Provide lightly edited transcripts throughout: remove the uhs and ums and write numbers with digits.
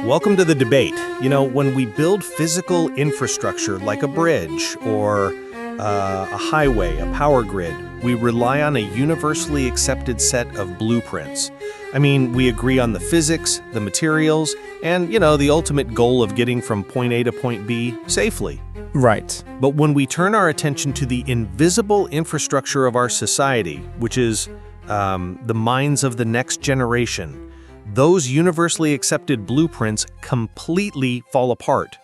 Welcome to the debate. When we build physical infrastructure like a bridge or a highway, a power grid, we rely on a universally accepted set of blueprints. We agree on the physics, the materials, and, the ultimate goal of getting from point A to point B safely. Right. But when we turn our attention to the invisible infrastructure of our society, which is the minds of the next generation, those universally accepted blueprints completely fall apart.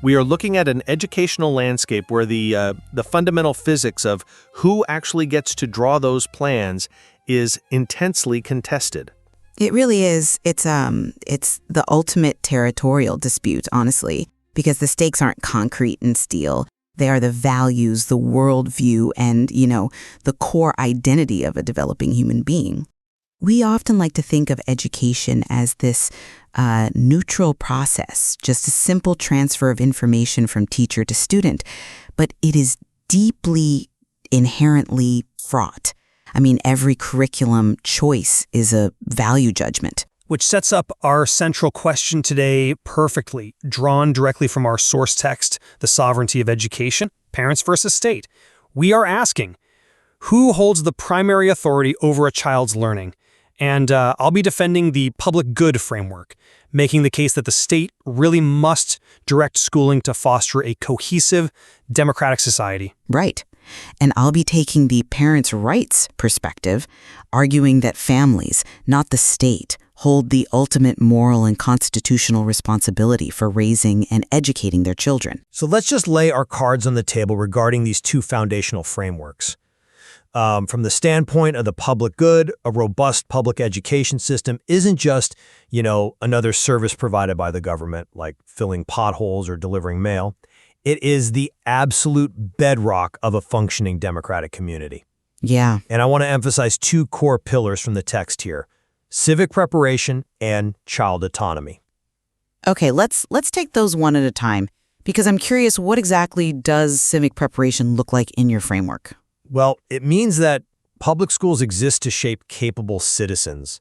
We are looking at an educational landscape where the fundamental physics of who actually gets to draw those plans is intensely contested. It really is. It's the ultimate territorial dispute, honestly, because the stakes aren't concrete and steel. They are the values, the worldview, and, the core identity of a developing human being. We often like to think of education as this neutral process, just a simple transfer of information from teacher to student, but it is deeply, inherently fraught. Every curriculum choice is a value judgment. Which sets up our central question today perfectly, drawn directly from our source text, The Sovereignty of Education, Parents versus State. We are asking, who holds the primary authority over a child's learning? And I'll be defending the public good framework, making the case that the state really must direct schooling to foster a cohesive, democratic society. Right. And I'll be taking the parents' rights perspective, arguing that families, not the state, hold the ultimate moral and constitutional responsibility for raising and educating their children. So let's just lay our cards on the table regarding these two foundational frameworks. From the standpoint of the public good, a robust public education system isn't just, another service provided by the government, like filling potholes or delivering mail. It is the absolute bedrock of a functioning democratic community. Yeah. And I want to emphasize two core pillars from the text here: civic preparation and child autonomy. Okay, let's take those one at a time, because I'm curious, what exactly does civic preparation look like in your framework? Well, it means that public schools exist to shape capable citizens.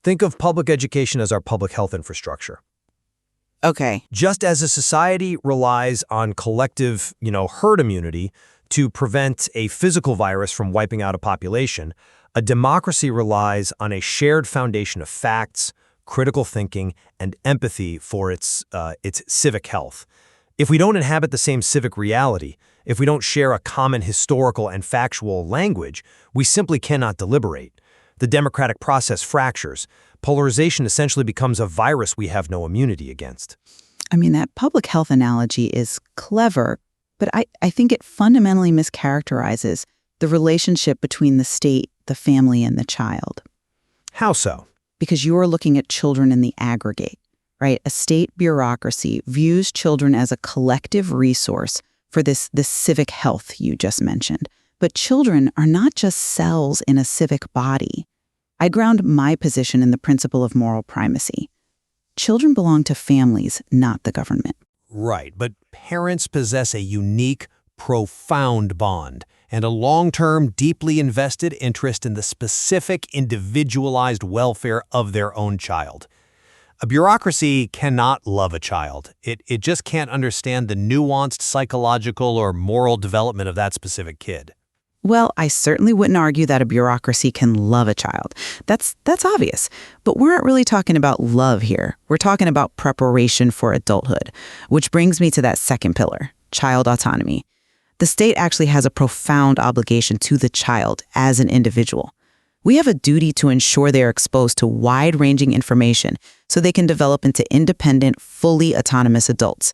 Think of public education as our public health infrastructure. Okay. Just as a society relies on collective, herd immunity to prevent a physical virus from wiping out a population, a democracy relies on a shared foundation of facts, critical thinking, and empathy for its civic health. If we don't inhabit the same civic reality, if we don't share a common historical and factual language, we simply cannot deliberate. The democratic process fractures. Polarization essentially becomes a virus we have no immunity against. That public health analogy is clever, but I think it fundamentally mischaracterizes the relationship between the state, the family, and the child. How so? Because you're looking at children in the aggregate, right? A state bureaucracy views children as a collective resource for this civic health you just mentioned. But children are not just cells in a civic body. I ground my position in the principle of moral primacy. Children belong to families, not the government. Right, but parents possess a unique, profound bond and a long-term, deeply invested interest in the specific, individualized welfare of their own child. A bureaucracy cannot love a child. It just can't understand the nuanced psychological or moral development of that specific kid. Well, I certainly wouldn't argue that a bureaucracy can love a child. That's obvious. But we're not really talking about love here. We're talking about preparation for adulthood, which brings me to that second pillar, child autonomy. The state actually has a profound obligation to the child as an individual. We have a duty to ensure they are exposed to wide-ranging information so they can develop into independent, fully autonomous adults.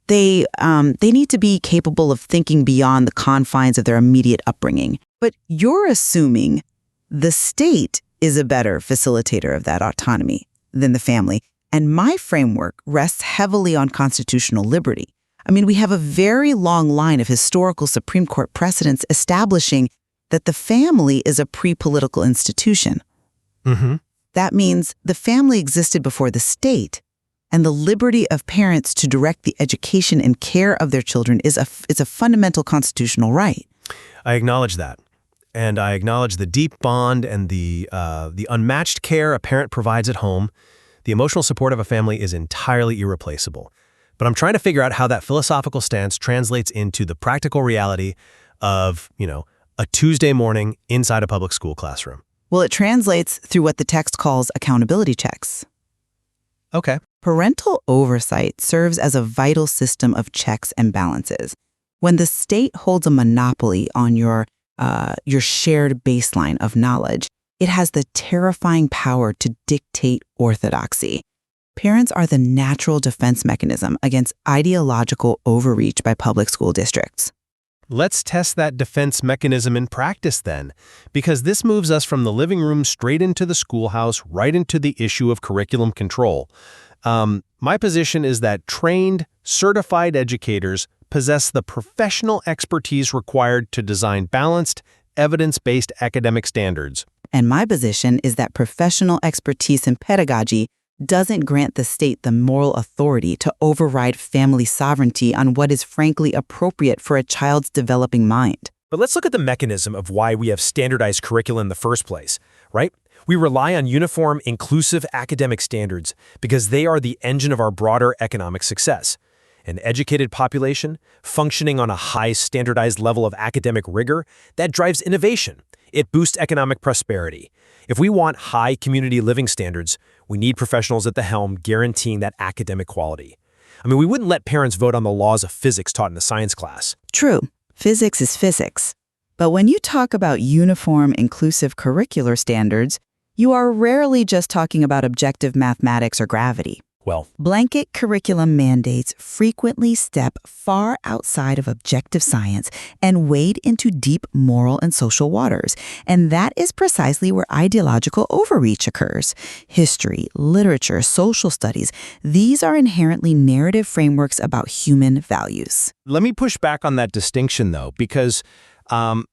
They need to be capable of thinking beyond the confines of their immediate upbringing. But you're assuming the state is a better facilitator of that autonomy than the family. And my framework rests heavily on constitutional liberty. We have a very long line of historical Supreme Court precedents establishing that the family is a pre-political institution. Mm-hmm. That means the family existed before the state, and the liberty of parents to direct the education and care of their children is a fundamental constitutional right. I acknowledge that. And I acknowledge the deep bond and the unmatched care a parent provides at home. The emotional support of a family is entirely irreplaceable. But I'm trying to figure out how that philosophical stance translates into the practical reality of, a Tuesday morning inside a public school classroom. Well, it translates through what the text calls accountability checks. Okay. Parental oversight serves as a vital system of checks and balances. When the state holds a monopoly on your shared baseline of knowledge, it has the terrifying power to dictate orthodoxy. Parents are the natural defense mechanism against ideological overreach by public school districts. Let's test that defense mechanism in practice then, because this moves us from the living room straight into the schoolhouse, right into the issue of curriculum control. My position is that trained, certified educators possess the professional expertise required to design balanced, evidence-based academic standards. And my position is that professional expertise in pedagogy doesn't grant the state the moral authority to override family sovereignty on what is frankly appropriate for a child's developing mind. But let's look at the mechanism of why we have standardized curricula in the first place, right? We rely on uniform, inclusive academic standards because they are the engine of our broader economic success. An educated population, functioning on a high standardized level of academic rigor, that drives innovation. It boosts economic prosperity. If we want high community living standards, we need professionals at the helm guaranteeing that academic quality. We wouldn't let parents vote on the laws of physics taught in a science class. True, physics is physics. But when you talk about uniform, inclusive curricular standards, you are rarely just talking about objective mathematics or gravity. Well, Blanket curriculum mandates frequently step far outside of objective science and wade into deep moral and social waters. And that is precisely where ideological overreach occurs. History, literature, social studies, these are inherently narrative frameworks about human values. Let me push back on that distinction, though, because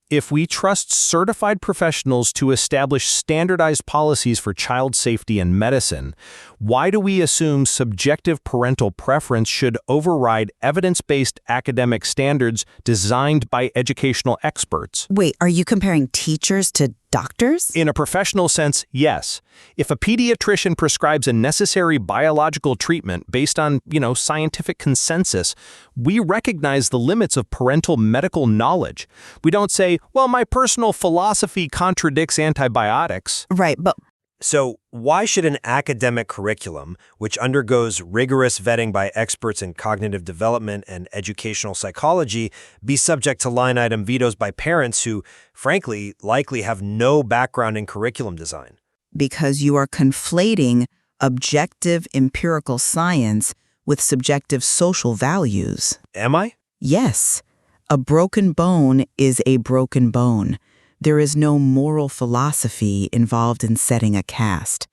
if we trust certified professionals to establish standardized policies for child safety and medicine, why do we assume subjective parental preference should override evidence-based academic standards designed by educational experts? Wait, are you comparing teachers to doctors? In a professional sense, yes. If a pediatrician prescribes a necessary biological treatment based on, scientific consensus, we recognize the limits of parental medical knowledge. We don't say, well, my personal philosophy contradicts antibiotics. Right, but so why should an academic curriculum, which undergoes rigorous vetting by experts in cognitive development and educational psychology, be subject to line-item vetoes by parents who, frankly, likely have no background in curriculum design? because you are conflating objective empirical science with subjective social values. Am I? Yes. A broken bone is a broken bone. There is no moral philosophy involved in setting a cast.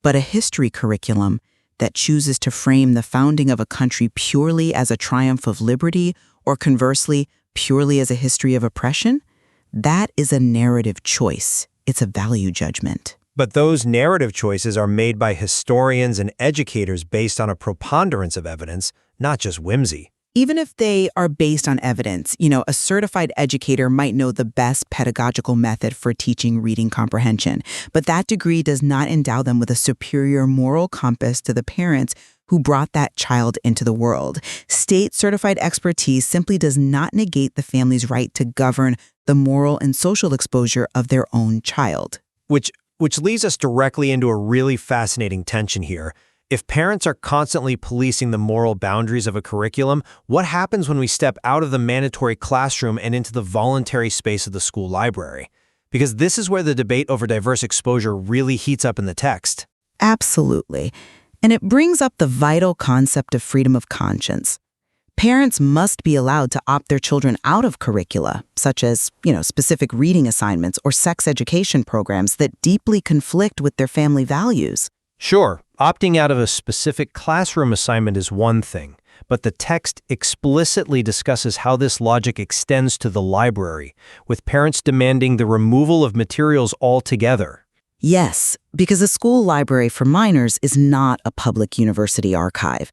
But a history curriculum that chooses to frame the founding of a country purely as a triumph of liberty, or conversely, purely as a history of oppression, that is a narrative choice. It's a value judgment. But those narrative choices are made by historians and educators based on a preponderance of evidence, not just whimsy. Even if they are based on evidence, a certified educator might know the best pedagogical method for teaching reading comprehension, but that degree does not endow them with a superior moral compass to the parents who brought that child into the world. State-certified expertise simply does not negate the family's right to govern the moral and social exposure of their own child. Which leads us directly into a really fascinating tension here. If parents are constantly policing the moral boundaries of a curriculum, what happens when we step out of the mandatory classroom and into the voluntary space of the school library? Because this is where the debate over diverse exposure really heats up in the text. Absolutely. And it brings up the vital concept of freedom of conscience. Parents must be allowed to opt their children out of curricula, such as, specific reading assignments or sex education programs that deeply conflict with their family values. Sure, opting out of a specific classroom assignment is one thing, but the text explicitly discusses how this logic extends to the library, with parents demanding the removal of materials altogether. Yes, because a school library for minors is not a public university archive.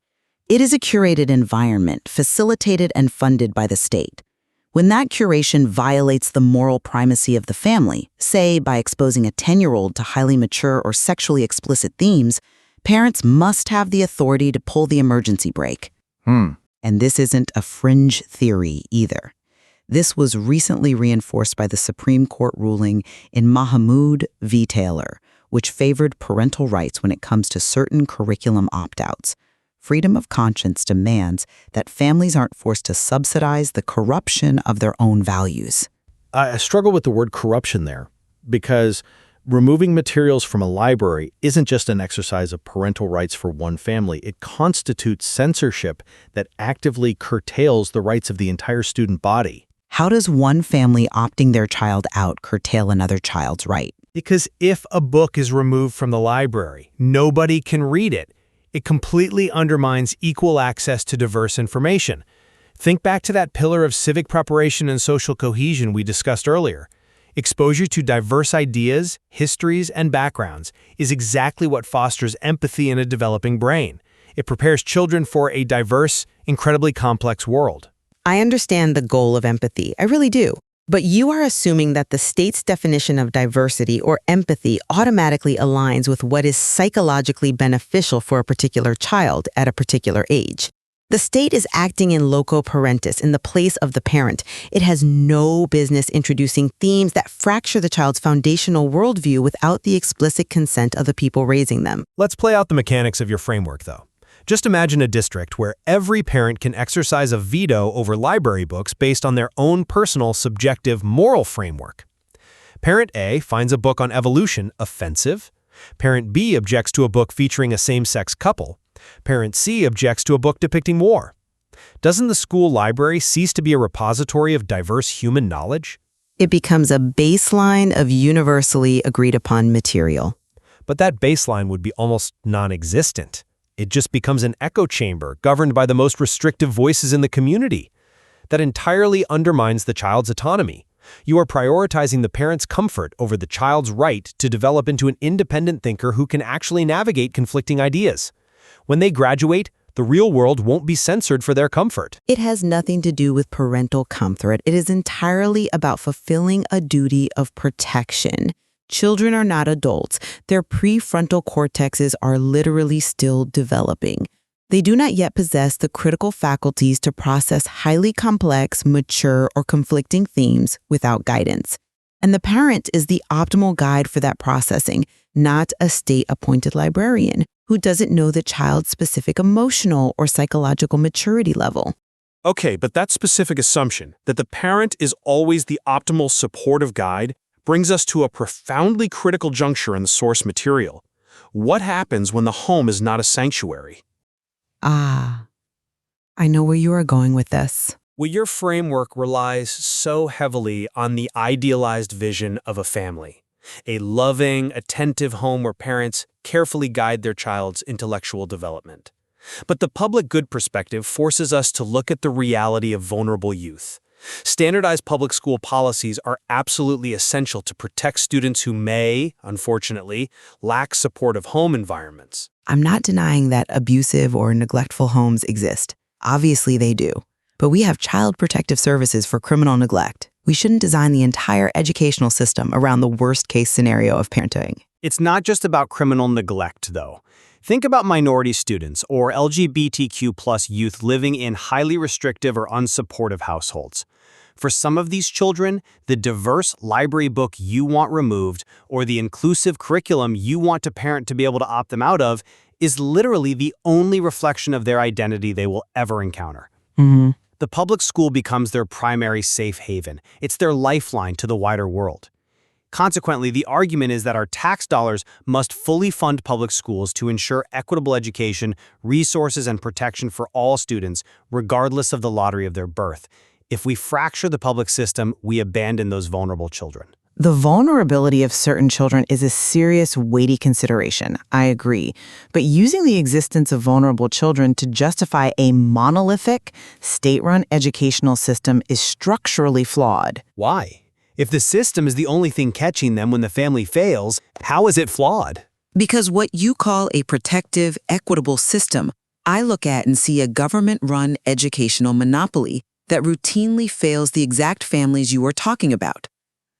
It is a curated environment, facilitated and funded by the state. When that curation violates the moral primacy of the family, say by exposing a 10-year-old to highly mature or sexually explicit themes, Parents must have the authority to pull the emergency brake. And this isn't a fringe theory either. This was recently reinforced by the Supreme Court ruling in Mahmoud v. Taylor, which favored parental rights when it comes to certain curriculum opt-outs. Freedom of conscience demands that families aren't forced to subsidize the corruption of their own values. I struggle with the word corruption there, because removing materials from a library isn't just an exercise of parental rights for one family. It constitutes censorship that actively curtails the rights of the entire student body. How does one family opting their child out curtail another child's right? Because if a book is removed from the library, nobody can read it. It completely undermines equal access to diverse information. Think back to that pillar of civic preparation and social cohesion we discussed earlier. Exposure to diverse ideas, histories, and backgrounds is exactly what fosters empathy in a developing brain. It prepares children for a diverse, incredibly complex world. I understand the goal of empathy, I really do. But you are assuming that the state's definition of diversity or empathy automatically aligns with what is psychologically beneficial for a particular child at a particular age. The state is acting in loco parentis, in the place of the parent. It has no business introducing themes that fracture the child's foundational worldview without the explicit consent of the people raising them. Let's play out the mechanics of your framework, though. Just imagine a district where every parent can exercise a veto over library books based on their own personal, subjective, moral framework. Parent A finds a book on evolution offensive. Parent B objects to a book featuring a same-sex couple. Parent C objects to a book depicting war. Doesn't the school library cease to be a repository of diverse human knowledge? It becomes a baseline of universally agreed-upon material. But that baseline would be almost non-existent. It just becomes an echo chamber governed by the most restrictive voices in the community. That entirely undermines the child's autonomy. You are prioritizing the parent's comfort over the child's right to develop into an independent thinker who can actually navigate conflicting ideas. When they graduate, the real world won't be censored for their comfort. It has nothing to do with parental comfort. It is entirely about fulfilling a duty of protection. Children are not adults. Their prefrontal cortexes are literally still developing. They do not yet possess the critical faculties to process highly complex, mature, or conflicting themes without guidance. And the parent is the optimal guide for that processing, not a state-appointed librarian who doesn't know the child's specific emotional or psychological maturity level. Okay, but that specific assumption that the parent is always the optimal supportive guide brings us to a profoundly critical juncture in the source material. What happens when the home is not a sanctuary? I know where you are going with this. Well, your framework relies so heavily on the idealized vision of a family. A loving, attentive home where parents carefully guide their child's intellectual development. But the public good perspective forces us to look at the reality of vulnerable youth. Standardized public school policies are absolutely essential to protect students who may, unfortunately, lack supportive home environments. I'm not denying that abusive or neglectful homes exist. Obviously they do. But we have child protective services for criminal neglect. We shouldn't design the entire educational system around the worst-case scenario of parenting. It's not just about criminal neglect, though. Think about minority students or LGBTQ+ youth living in highly restrictive or unsupportive households. For some of these children, the diverse library book you want removed or the inclusive curriculum you want a parent to be able to opt them out of is literally the only reflection of their identity they will ever encounter. The public school becomes their primary safe haven. It's their lifeline to the wider world. Consequently, the argument is that our tax dollars must fully fund public schools to ensure equitable education, resources, and protection for all students, regardless of the lottery of their birth. If we fracture the public system, we abandon those vulnerable children. The vulnerability of certain children is a serious, weighty consideration, I agree. But using the existence of vulnerable children to justify a monolithic, state-run educational system is structurally flawed. Why? If the system is the only thing catching them when the family fails, how is it flawed? Because what you call a protective, equitable system, I look at and see a government-run educational monopoly that routinely fails the exact families you are talking about.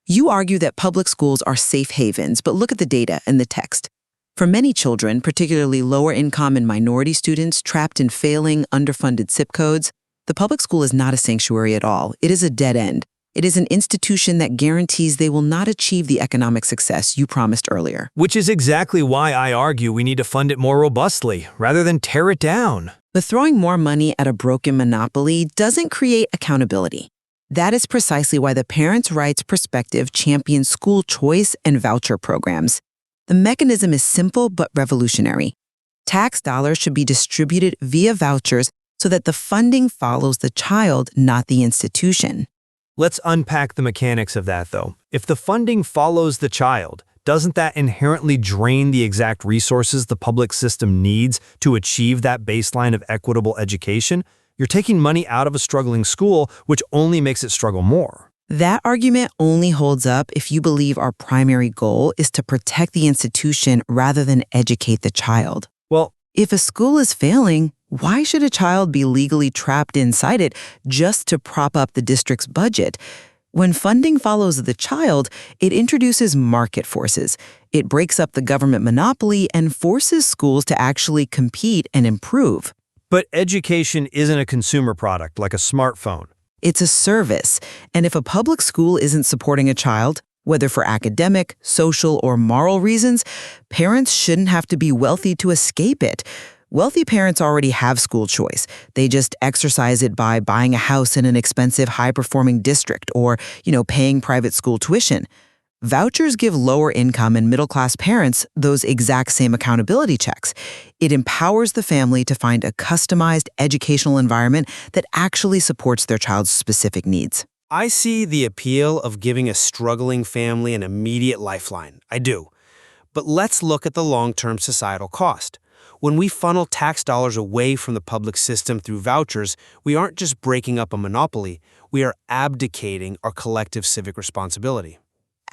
You argue that public schools are safe havens, but look at the data and the text. For many children, particularly lower income and minority students trapped in failing, underfunded zip codes, the public school is not a sanctuary at all. It is a dead end. It is an institution that guarantees they will not achieve the economic success you promised earlier. Which is exactly why I argue we need to fund it more robustly, rather than tear it down. But throwing more money at a broken monopoly doesn't create accountability. That is precisely why the Parents' Rights Perspective champions school choice and voucher programs. The mechanism is simple but revolutionary. Tax dollars should be distributed via vouchers so that the funding follows the child, not the institution. Let's unpack the mechanics of that, though. If the funding follows the child, doesn't that inherently drain the exact resources the public system needs to achieve that baseline of equitable education? You're taking money out of a struggling school, which only makes it struggle more. That argument only holds up if you believe our primary goal is to protect the institution rather than educate the child. Well, if a school is failing, why should a child be legally trapped inside it just to prop up the district's budget? When funding follows the child, it introduces market forces. It breaks up the government monopoly and forces schools to actually compete and improve. but education isn't a consumer product like a smartphone. It's a service, and if a public school isn't supporting a child, whether for academic, social, or moral reasons, parents shouldn't have to be wealthy to escape it. Wealthy parents already have school choice. They just exercise it by buying a house in an expensive, high-performing district or, paying private school tuition. Vouchers give lower income and middle-class parents those exact same accountability checks. It empowers the family to find a customized educational environment that actually supports their child's specific needs. I see the appeal of giving a struggling family an immediate lifeline. I do. But let's look at the long-term societal cost. When we funnel tax dollars away from the public system through vouchers, we aren't just breaking up a monopoly, we are abdicating our collective civic responsibility.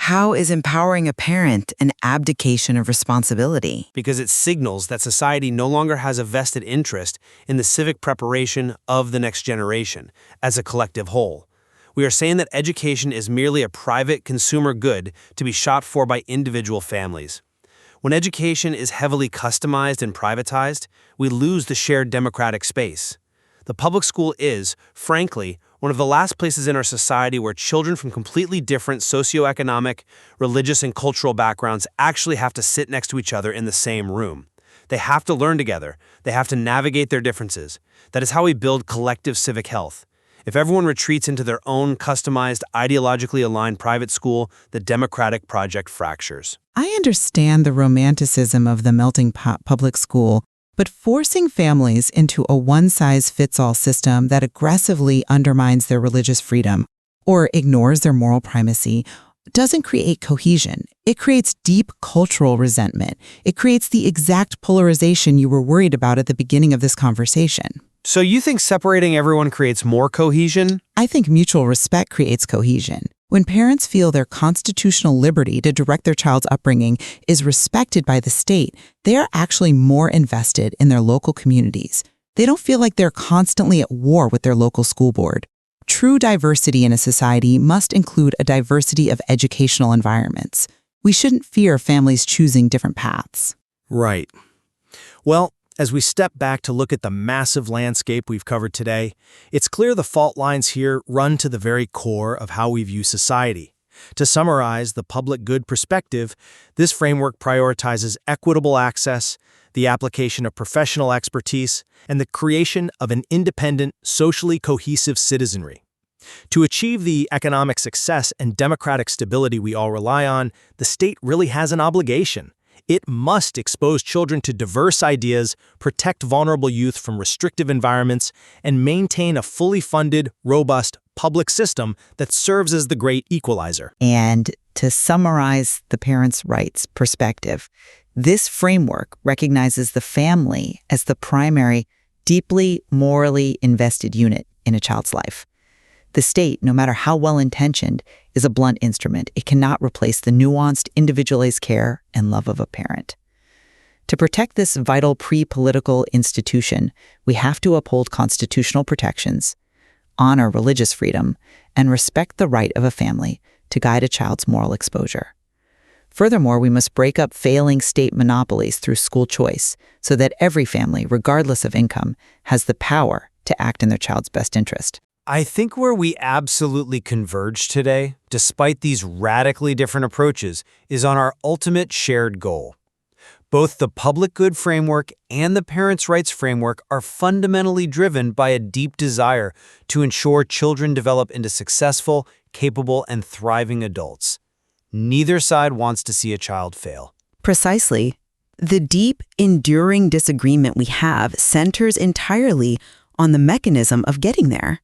How is empowering a parent an abdication of responsibility? Because it signals that society no longer has a vested interest in the civic preparation of the next generation as a collective whole. We are saying that education is merely a private consumer good to be shot for by individual families. When education is heavily customized and privatized, we lose the shared democratic space. The public school is, frankly, one of the last places in our society where children from completely different socioeconomic, religious, and cultural backgrounds actually have to sit next to each other in the same room. They have to learn together. They have to navigate their differences. That is how we build collective civic health. If everyone retreats into their own customized, ideologically aligned private school, the democratic project fractures. I understand the romanticism of the melting pot public school, but forcing families into a one-size-fits-all system that aggressively undermines their religious freedom or ignores their moral primacy doesn't create cohesion. It creates deep cultural resentment. It creates the exact polarization you were worried about at the beginning of this conversation. So you think separating everyone creates more cohesion? I think mutual respect creates cohesion. When parents feel their constitutional liberty to direct their child's upbringing is respected by the state, they are actually more invested in their local communities. They don't feel like they're constantly at war with their local school board. True diversity in a society must include a diversity of educational environments. We shouldn't fear families choosing different paths. Right. Well, as we step back to look at the massive landscape we've covered today, it's clear the fault lines here run to the very core of how we view society. To summarize the public good perspective, this framework prioritizes equitable access, the application of professional expertise, and the creation of an independent, socially cohesive citizenry. To achieve the economic success and democratic stability we all rely on, the state really has an obligation. It must expose children to diverse ideas, protect vulnerable youth from restrictive environments, and maintain a fully funded, robust public system that serves as the great equalizer. And to summarize the parents' rights perspective, this framework recognizes the family as the primary, deeply morally invested unit in a child's life. The state, no matter how well-intentioned, is a blunt instrument. It cannot replace the nuanced, individualized care and love of a parent. To protect this vital pre-political institution, we have to uphold constitutional protections, honor religious freedom, and respect the right of a family to guide a child's moral exposure. Furthermore, we must break up failing state monopolies through school choice so that every family, regardless of income, has the power to act in their child's best interest. I think where we absolutely converge today, despite these radically different approaches, is on our ultimate shared goal. Both the public good framework and the parents' rights framework are fundamentally driven by a deep desire to ensure children develop into successful, capable, and thriving adults. Neither side wants to see a child fail. Precisely. The deep, enduring disagreement we have centers entirely on the mechanism of getting there.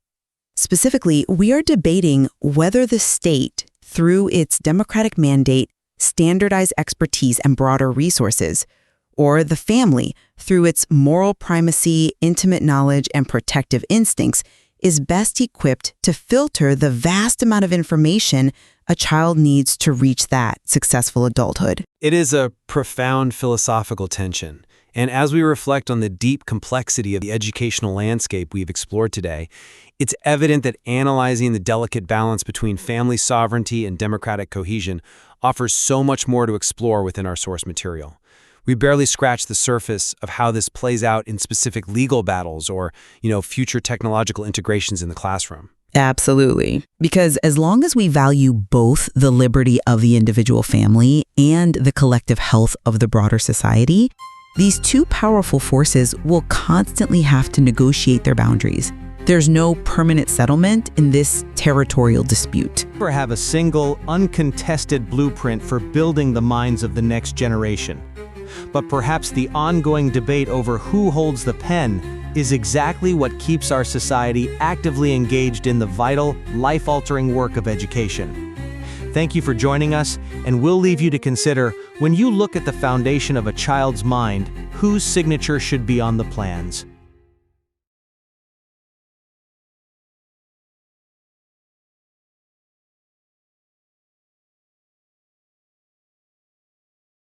Specifically, we are debating whether the state, through its democratic mandate, standardized expertise, and broader resources, or the family, through its moral primacy, intimate knowledge, and protective instincts, is best equipped to filter the vast amount of information a child needs to reach that successful adulthood. It is a profound philosophical tension. And as we reflect on the deep complexity of the educational landscape we've explored today, it's evident that analyzing the delicate balance between family sovereignty and democratic cohesion offers so much more to explore within our source material. We barely scratched the surface of how this plays out in specific legal battles or, future technological integrations in the classroom. Absolutely. Because as long as we value both the liberty of the individual family and the collective health of the broader society, these two powerful forces will constantly have to negotiate their boundaries. There's no permanent settlement in this territorial dispute. Never have a single, uncontested blueprint for building the minds of the next generation. But perhaps the ongoing debate over who holds the pen is exactly what keeps our society actively engaged in the vital, life-altering work of education. Thank you for joining us, and we'll leave you to consider, when you look at the foundation of a child's mind, whose signature should be on the plans.